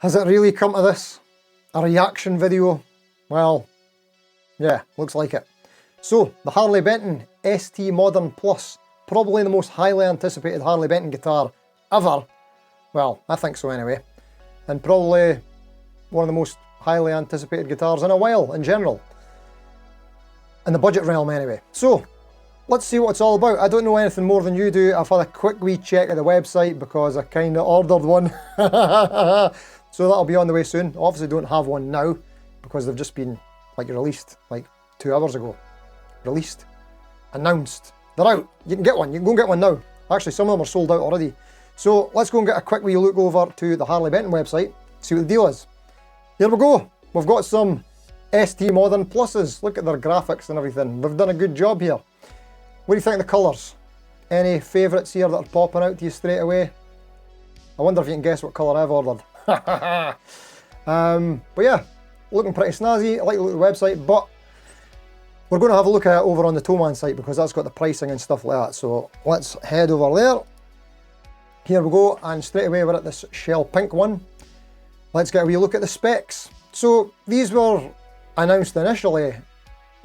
Has it really come to this? A reaction video? Well, yeah, looks like it. So, the Harley Benton ST Modern Plus, probably the most highly anticipated Harley Benton guitar ever. Well, I think so anyway. And probably one of the most highly anticipated guitars in a while, in general. In the budget realm anyway. So, let's see what it's all about. I don't know anything more than you do. I've had a quick wee check of the website because I kind of ordered one. So that'll be on the way soon. I obviously don't have one now because they've just been released like 2 hours ago. Released. Announced. They're out. You can get one. You can go and get one now. Actually, some of them are sold out already. So let's go and get a quick wee look over to the Harley Benton website, see what the deal is. Here we go. We've got some ST Modern Pluses. Look at their graphics and everything. They've done a good job here. What do you think of the colours? Any favourites here that are popping out to you straight away? I wonder if you can guess what colour I've ordered. But yeah, looking pretty snazzy. I like the look of the website, but we're going to have a look at it over on the Toman site because that's got the pricing and stuff like that. So let's head over there. Here we go, and straight away we're at this shell pink one. Let's get a wee look at the specs. So these were announced initially,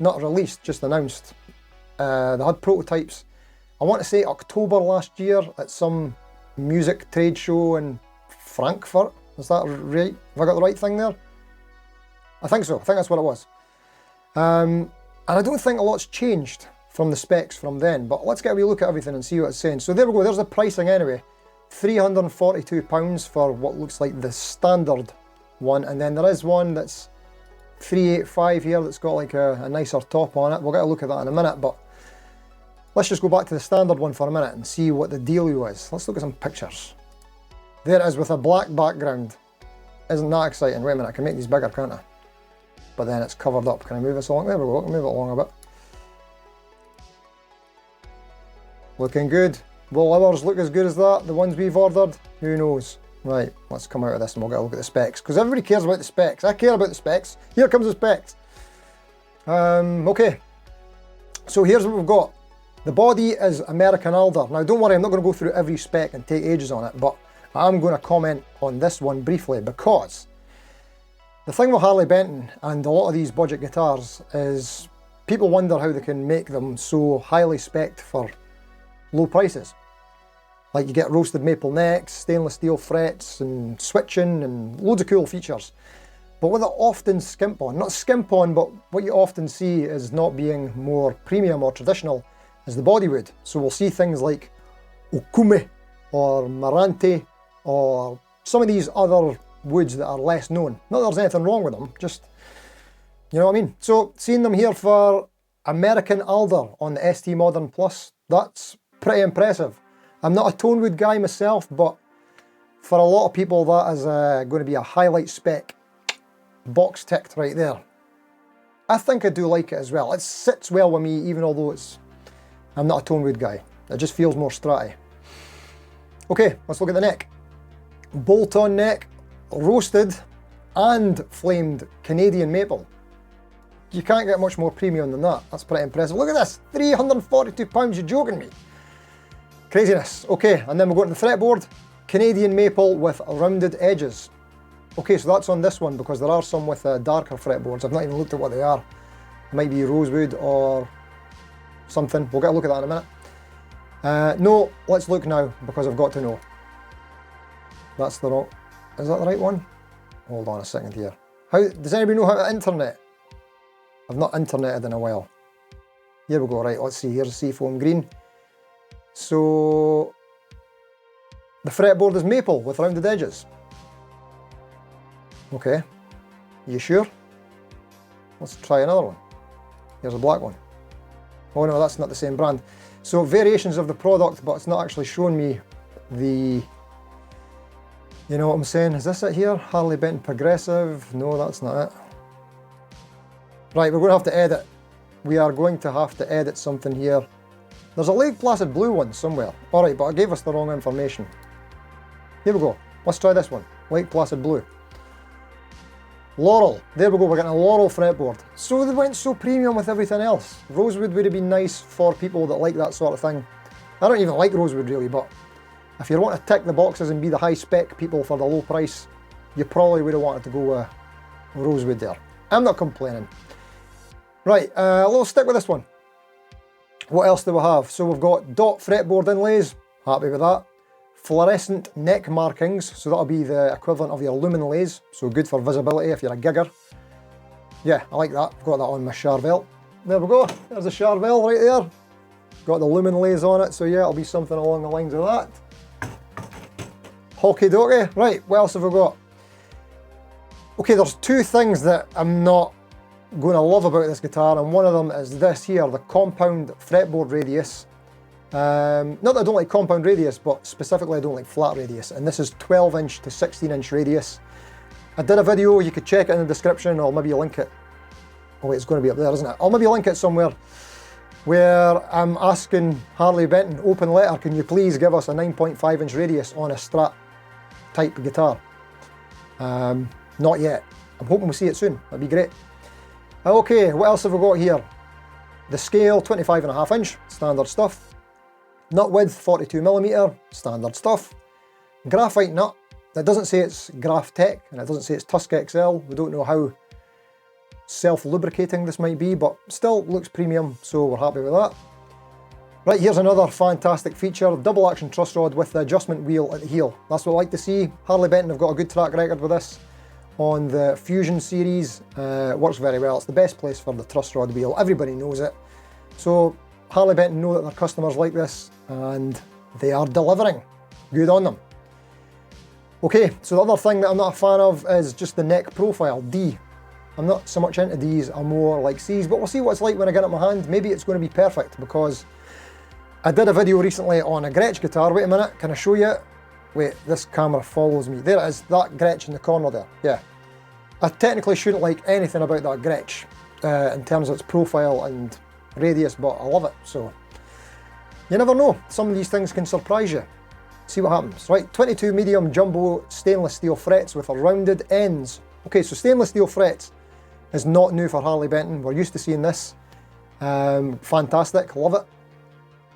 not released, just announced. They had prototypes, I want to say October last year at some music trade show in Frankfurt. Is that right? Have I got the right thing there? I think so. I think that's what it was. And I don't think a lot's changed from the specs from then, but let's get a wee look at everything and see what it's saying. So there we go. There's the pricing anyway. £342 for what looks like the standard one, and then there is one that's £385 here that's got like a nicer top on it. We'll get a look at that in a minute, but let's just go back to the standard one for a minute and see what the dealio is. Let's look at some pictures. There it is with a black background. Isn't that exciting? Wait a minute, I can make these bigger, can't I? But then it's covered up. Can I move this along? There we go, move it along a bit. Looking good. Will ours look as good as that? The ones we've ordered? Who knows? Right, let's come out of this and we'll get a look at the specs. Because everybody cares about the specs. I care about the specs. Here comes the specs. Okay. So here's what we've got. The body is American Alder. Now don't worry, I'm not going to go through every spec and take ages on it, but I'm going to comment on this one briefly because the thing with Harley Benton and a lot of these budget guitars is people wonder how they can make them so highly spec'd for low prices. Like you get roasted maple necks, stainless steel frets and switching and loads of cool features. But what they often skimp on, not skimp on, but what you often see is not being more premium or traditional is the bodywood. So we'll see things like Okume or Marante or some of these other woods that are less known. Not that there's anything wrong with them, just, you know what I mean? So seeing them here for American Alder on the ST Modern Plus, that's pretty impressive. I'm not a tone wood guy myself, but for a lot of people that is going to be a highlight spec. Box ticked right there. I think I do like it as well. It sits well with me, even although I'm not a tone wood guy. It just feels more stratty. Okay, let's look at the neck. Bolt-on neck, roasted and flamed Canadian maple. You can't get much more premium than that. That's pretty impressive. Look at this, £342, you're joking me. Craziness. Okay, and then we'll go to the fretboard. Canadian maple with rounded edges. Okay, so that's on this one because there are some with darker fretboards. I've not even looked at what they are. It might be rosewood or something. We'll get a look at that in a minute. No, let's look now because I've got to know. That's the wrong... Is that the right one? Hold on a second here. How does anybody know how to internet? I've not interneted in a while. Here we go, right, let's see. Here's a seafoam green. So the fretboard is maple with rounded edges. Okay, you sure? Let's try another one. Here's a black one. Oh no, that's not the same brand. So variations of the product, but it's not actually showing me the... You know what I'm saying? Is this it here? Harley Benton Progressive? No, that's not it. Right, we're going to have to edit. We are going to have to edit something here. There's a Lake Placid blue one somewhere. Alright, but it gave us the wrong information. Here we go. Let's try this one. Lake Placid blue. Laurel. There we go, we're getting a Laurel fretboard. So they went so premium with everything else. Rosewood would have been nice for people that like that sort of thing. I don't even like rosewood really, but if you want to tick the boxes and be the high spec people for the low price, you probably would have wanted to go with rosewood there. I'm not complaining. Right, let's stick with this one. What else do we have? So we've got dot fretboard inlays, happy with that. Fluorescent neck markings, so that'll be the equivalent of your lumen lays, so good for visibility if you're a gigger. Yeah, I like that. I've got that on my Charvel. There we go, there's a Charvel right there. Got the lumen lays on it, so yeah, it'll be something along the lines of that. Hockey dokie. Right, what else have we got? Okay, there's two things that I'm not going to love about this guitar, and one of them is this here, the compound fretboard radius. Not that I don't like compound radius, but specifically I don't like flat radius, and this is 12 inch to 16 inch radius. I did a video, you could check it in the description, or maybe link it. Oh wait, it's going to be up there, isn't it? I'll maybe link it somewhere, where I'm asking Harley Benton, open letter, can you please give us a 9.5 inch radius on a Strat type guitar? Not yet. I'm hoping we'll see it soon, that'd be great. Okay, what else have we got here? The scale, 25.5 inch, standard stuff. Nut width, 42mm, standard stuff. Graphite nut, it doesn't say it's Graph Tech, and it doesn't say it's Tusk XL. We don't know how self-lubricating this might be, but still looks premium, so we're happy with that. Right, here's another fantastic feature, double action truss rod with the adjustment wheel at the heel. That's what I like to see. Harley Benton have got a good track record with this on the Fusion series. Works very well. It's the best place for the truss rod wheel. Everybody knows it. So Harley Benton know that their customers like this, and they are delivering. Good on them. Okay, so the other thing that I'm not a fan of is just the neck profile, D. I'm not so much into Ds, I'm more like Cs, but we'll see what it's like when I get it in my hand. Maybe it's going to be perfect, because I did a video recently on a Gretsch guitar. Wait a minute, can I show you it? Wait, this camera follows me. There it is, that Gretsch in the corner there, yeah. I technically shouldn't like anything about that Gretsch in terms of its profile and radius, but I love it, so you never know. Some of these things can surprise you. See what happens. Right, 22 medium jumbo stainless steel frets with rounded ends. Okay, so stainless steel frets is not new for Harley Benton. We're used to seeing this. Fantastic, love it.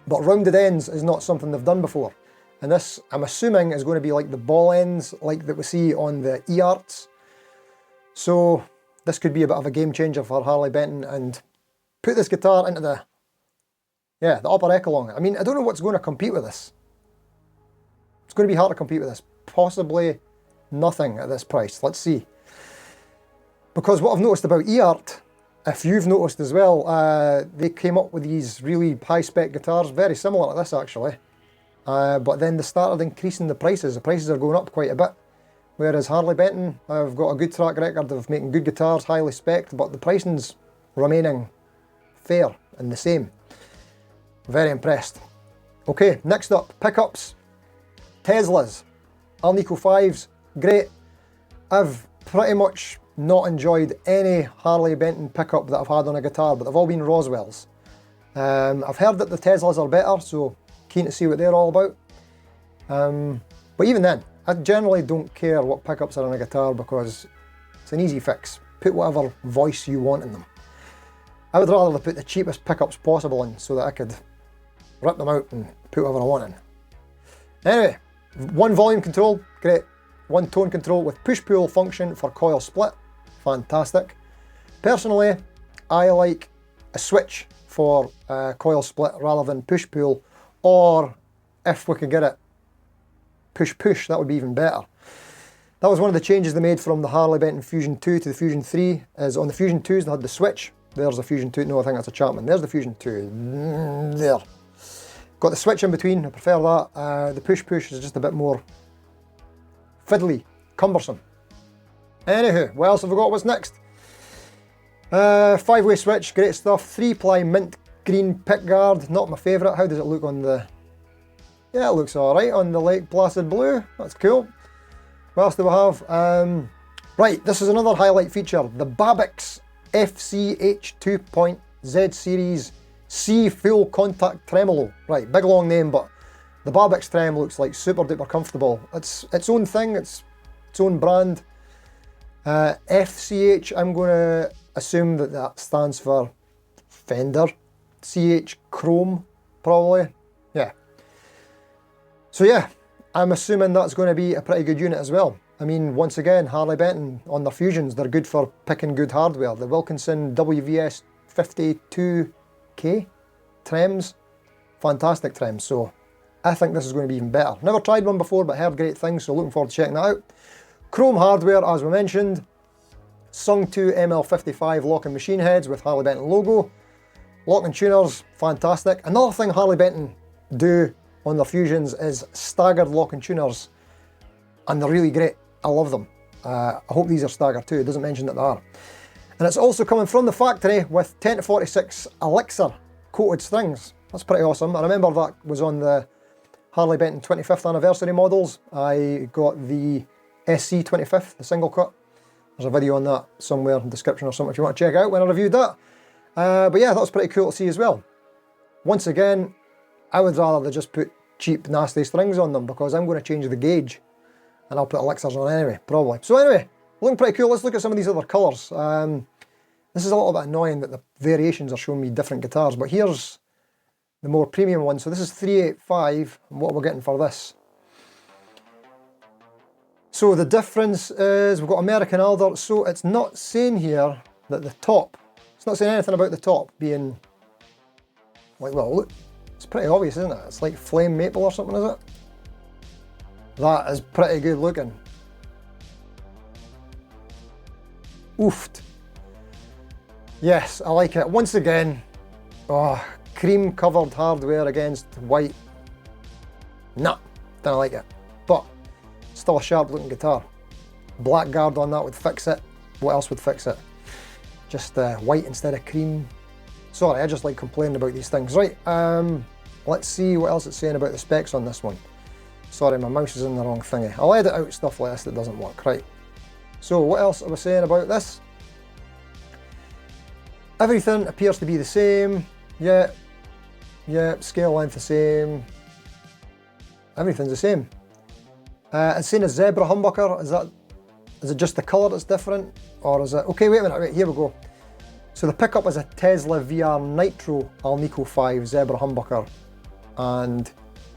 But rounded ends is not something they've done before. And this, I'm assuming, is going to be like the ball ends like that we see on the E-Arts. So this could be a bit of a game changer for Harley Benton and put this guitar into the upper echelon. I mean, I don't know what's going to compete with this. It's going to be hard to compete with this. Possibly nothing at this price. Let's see. Because what I've noticed about E-Art, if you've noticed as well, they came up with these really high-spec guitars, very similar to this actually. But then they started increasing the prices. The prices are going up quite a bit. Whereas Harley Benton have got a good track record of making good guitars, highly spec'd, but the pricing's remaining fair and the same. Very impressed. Okay, next up, pickups. Teslas. Alnico 5s, great. I've pretty much not enjoyed any Harley Benton pickup that I've had on a guitar, but they've all been Roswells. I've heard that the Teslas are better, so keen to see what they're all about. But even then, I generally don't care what pickups are on a guitar because it's an easy fix. Put whatever voice you want in them. I would rather put the cheapest pickups possible in so that I could rip them out and put whatever I want in. Anyway, one volume control, great. One tone control with push-pull function for coil split, fantastic. Personally, I like a switch for coil split rather than push-pull, or if we could get it push-push, that would be even better. That was one of the changes they made from the Harley Benton Fusion 2 to the Fusion 3, is on the Fusion 2s they had the switch. There's the Fusion 2, no, I think that's a Chapman. There's the Fusion 2, there. Got the switch in between, I prefer that. The push-push is just a bit more fiddly, cumbersome. Anywho, what else have we got? What's next? 5-way switch, great stuff. 3-ply mint green pickguard, not my favourite. How does it look on the... Yeah, it looks alright on the Lake Placid blue. That's cool. What else do we have? Right, this is another highlight feature. The Babix FCH 2.Z Series C full contact tremolo. Right, big long name, but the Babix trem looks like super duper comfortable. It's its own thing, it's its own brand. FCH, I'm going to assume that that stands for Fender. CH Chrome, probably. Yeah. So yeah, I'm assuming that's going to be a pretty good unit as well. I mean, once again, Harley Benton on their Fusions, they're good for picking good hardware. The Wilkinson WVS 52K trims, fantastic trims. So I think this is going to be even better. Never tried one before, but heard great things, so looking forward to checking that out. Chrome hardware, as we mentioned. Sung 2 ML55 locking machine heads with Harley Benton logo. Locking tuners, fantastic. Another thing Harley Benton do on their Fusions is staggered locking tuners, and they're really great. I love them. I hope these are staggered too. It doesn't mention that they are. And it's also coming from the factory with 10 to 46 Elixir coated strings. That's pretty awesome. I remember that was on the Harley Benton 25th anniversary models. I got the SC 25th, the single cut. There's a video on that somewhere in the description or something if you want to check out when I reviewed that. But yeah, that was pretty cool to see as well. Once again, I would rather they just put cheap, nasty strings on them, because I'm going to change the gauge and I'll put elixirs on anyway, probably. So anyway, looking pretty cool. Let's look at some of these other colours. This is a little bit annoying that the variations are showing me different guitars, but here's the more premium one. So this is 385, and what we're getting for this. So the difference is we've got American Alder, so it's not saying here that the top, it's not saying anything about the top being like, well, look, it's pretty obvious, isn't it? It's like flame maple or something, is it? That is pretty good looking. Oofed. Yes, I like it. Once again, oh, cream covered hardware against white. Nah, don't like it. But still a sharp looking guitar. Black guard on that would fix it. What else would fix it? Just white instead of cream. Sorry, I just like complaining about these things. Right, let's see what else it's saying about the specs on this one. Sorry, my mouse is in the wrong thingy. I'll edit out stuff like this that doesn't work. Right, so what else are we saying about this? Everything appears to be the same. Yeah, scale length the same. Everything's the same. It's saying a zebra humbucker. Is it just the colour that's different? Or is it, okay, wait a minute, wait, here we go. So the pickup is a Tesla VR Nitro Alnico 5 zebra humbucker and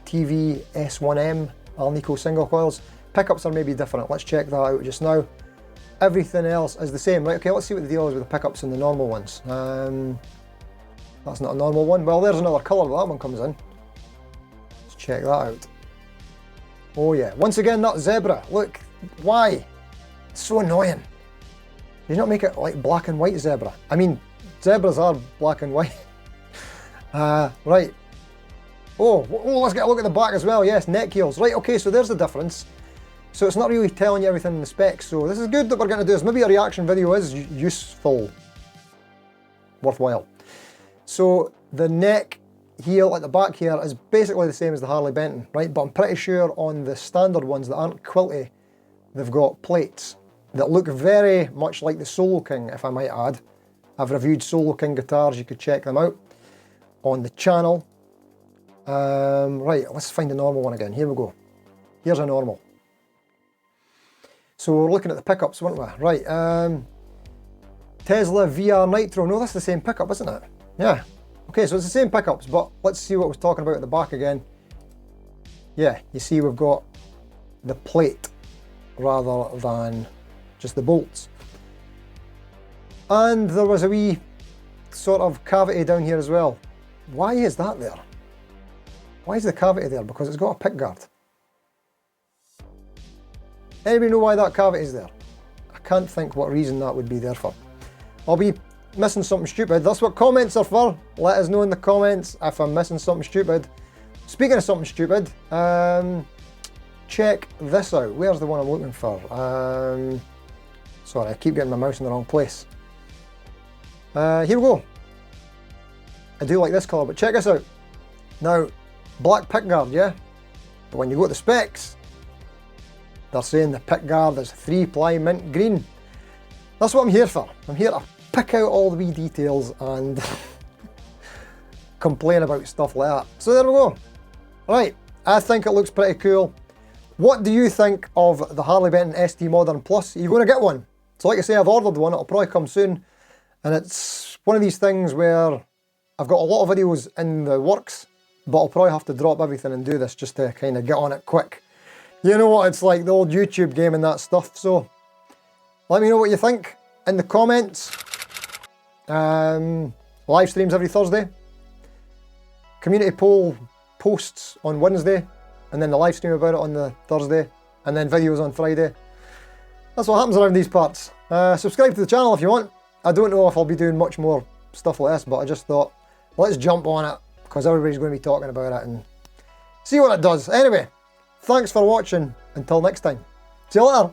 TV S1M Alnico single coils. Pickups are maybe different. Let's check that out just now. Everything else is the same. Right, okay, let's see what the deal is with the pickups and the normal ones. That's not a normal one. Well, there's another colour that one comes in. Let's check that out. Oh yeah, once again, that zebra. Look, why? It's so annoying. You not make it like black and white zebra. I mean, zebras are black and white. Right. Oh, let's get a look at the back as well. Yes, neck heels. Right, okay, so there's the difference. So it's not really telling you everything in the specs. So this is good that we're going to do this. Maybe a reaction video is useful, worthwhile. So the neck heel at the back here is basically the same as the Harley Benton, right? But I'm pretty sure on the standard ones that aren't quilty, they've got plates that look very much like the Solo King, if I might add. I've reviewed Solo King guitars, you could check them out on the channel. Right, let's find the normal one again. Here we go. Here's a normal. So we're looking at the pickups, weren't we? Right, Tesla VR Nitro. No, that's the same pickup, isn't it? Yeah. Okay, so it's the same pickups, but let's see what I was talking about at the back again. Yeah, you see we've got the plate rather than just the bolts. And there was a wee sort of cavity down here as well. Why is that there? Why is the cavity there? Because it's got a pick guard. Anybody know why that cavity is there? I can't think what reason that would be there for. I'll be missing something stupid. That's what comments are for. Let us know in the comments if I'm missing something stupid. Speaking of something stupid, check this out. Where's the one I'm looking for? Sorry, I keep getting my mouse in the wrong place. Here we go. I do like this colour, but check this out. Now, black pickguard, yeah? But when you go to the specs, they're saying the pickguard is 3-ply mint green. That's what I'm here for. I'm here to pick out all the wee details and complain about stuff like that. So there we go. Right, I think it looks pretty cool. What do you think of the Harley Benton ST Modern Plus? Are you going to get one? So like I say, I've ordered one, it'll probably come soon. And it's one of these things where I've got a lot of videos in the works, but I'll probably have to drop everything and do this just to kind of get on it quick. You know what it's like, the old YouTube game and that stuff. So let me know what you think in the comments. Live streams every Thursday. Community poll posts on Wednesday, and then the live stream about it on the Thursday, and then videos on Friday. That's what happens around these parts. Subscribe to the channel if you want. I don't know if I'll be doing much more stuff like this, but I just thought, let's jump on it, because everybody's going to be talking about it and see what it does. Anyway, thanks for watching. Until next time. See you later.